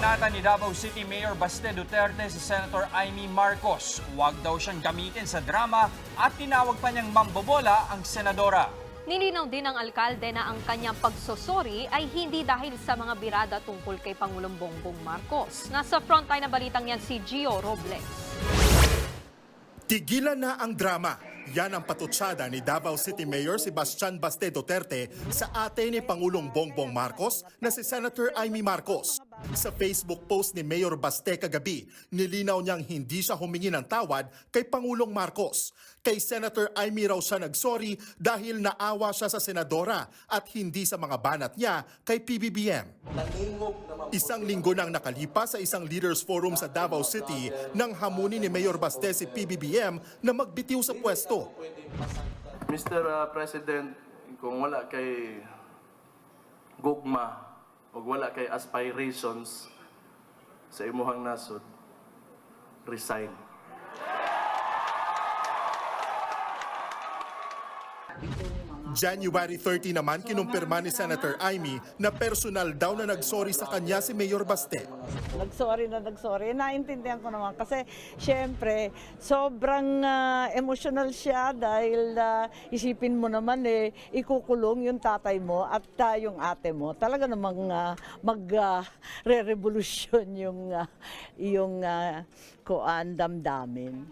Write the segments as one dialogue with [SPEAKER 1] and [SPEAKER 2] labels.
[SPEAKER 1] Binanatan ni Davao City Mayor Baste Duterte si Senator Amy Marcos. Huwag daw siyang gamitin sa drama at tinawag pa niyang mambobola ang senadora.
[SPEAKER 2] Nilinaw din ng alkalde na ang kanyang pagsosori ay hindi dahil sa mga birada tungkol kay Pangulong Bongbong Marcos. Nasa frontline na balitang yan si Gio Robles.
[SPEAKER 3] Tigilan na ang drama. Yan ang patutsada ni Davao City Mayor Sebastian Baste Duterte sa ate ni Pangulong Bongbong Marcos na si Senator Amy Marcos. Sa Facebook post ni Mayor Baste kagabi, nilinaw niyang hindi siya humingi ng tawad kay Pangulong Marcos. Kay Senator Amy raw siya nagsorry dahil naawa siya sa senadora at hindi sa mga banat niya kay PBBM. Isang linggo nang nakalipas sa isang leaders forum sa Davao City nang hamunin ni Mayor Baste si PBBM na magbitiw sa pwesto.
[SPEAKER 4] Mr. President, kung wala kay gugma o wala kay aspirations sa imuhang nasod, resign.
[SPEAKER 3] January 30 naman kinumpirma ni Senator Amy na personal daw na nagsorry sa kanya si Mayor Baste.
[SPEAKER 5] Nagsorry. Naintindihan ko naman kasi syempre sobrang emotional siya dahil isipin mo naman ikukulong yung tatay mo at yung ate mo. Talaga namang magre-revolusyon yung damdamin.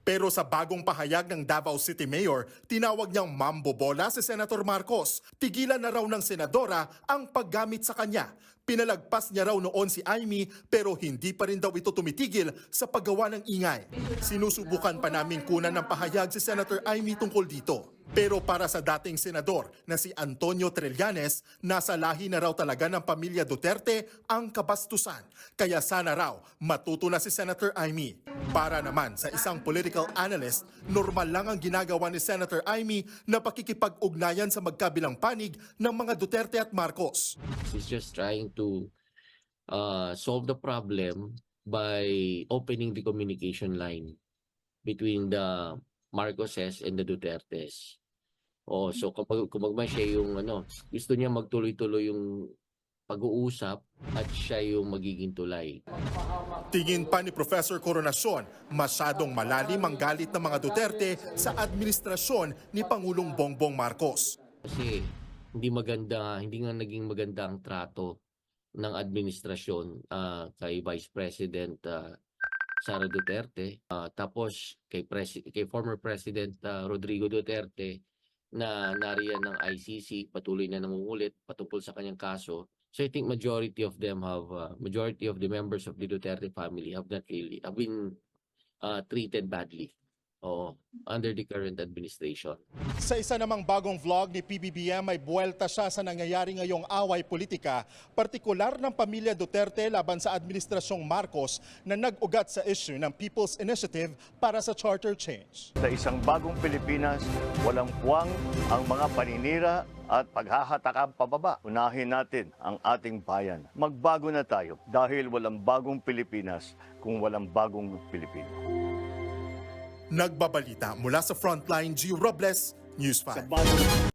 [SPEAKER 3] Pero sa bagong pahayag ng Davao City Mayor, tinawag niyang mambobola si Senator Marcos. Tigilan na raw ng senadora ang paggamit sa kanya. Pinalagpas niya raw noon si Amy pero hindi pa rin daw ito tumitigil sa paggawa ng ingay. Sinusubukan pa namin kunan ng pahayag si Senator Amy tungkol dito. Pero para sa dating senador na si Antonio Trillanes, nasa lahi na raw talaga ng pamilya Duterte ang kabastusan. Kaya sana raw matuto na si Senator Amy. Para naman sa isang political analyst, normal lang ang ginagawa ni Senator Amy na pakikipag-ugnayan sa magkabilang panig ng mga Duterte at Marcos.
[SPEAKER 6] He's just trying to solve the problem by opening the communication line between the Marcoses and the Dutertes. So kumbaga siya yung gusto niya magtuloy-tuloy yung pag-uusap at siya yung magiging tulay.
[SPEAKER 3] Tingin pa ni Professor Coronacion, masyadong malalim ang galit ng mga Duterte sa administrasyon ni Pangulong Bongbong Marcos.
[SPEAKER 6] Kasi hindi nga naging maganda ang trato ng administrasyon kay Vice President Sara Duterte, tapos kay former President Rodrigo Duterte na nariyan ng ICC, patuloy na nangungulit patungkol sa kanyang kaso. So I think majority of the members of the Duterte family have been treated badly under the current administration.
[SPEAKER 3] Sa isa namang bagong vlog ni PBBM ay buwelta siya sa nangyayari ngayong away politika, partikular ng pamilya Duterte laban sa administrasyong Marcos na nag-ugat sa issue ng People's Initiative para sa charter change.
[SPEAKER 7] Sa isang bagong Pilipinas, walang puwang ang mga paninira at paghahatakang pababa. Unahin natin ang ating bayan. Magbago na tayo dahil walang bagong Pilipinas kung walang bagong Pilipino.
[SPEAKER 3] Nagbabalita mula sa Frontline, Gio Robles, News 5.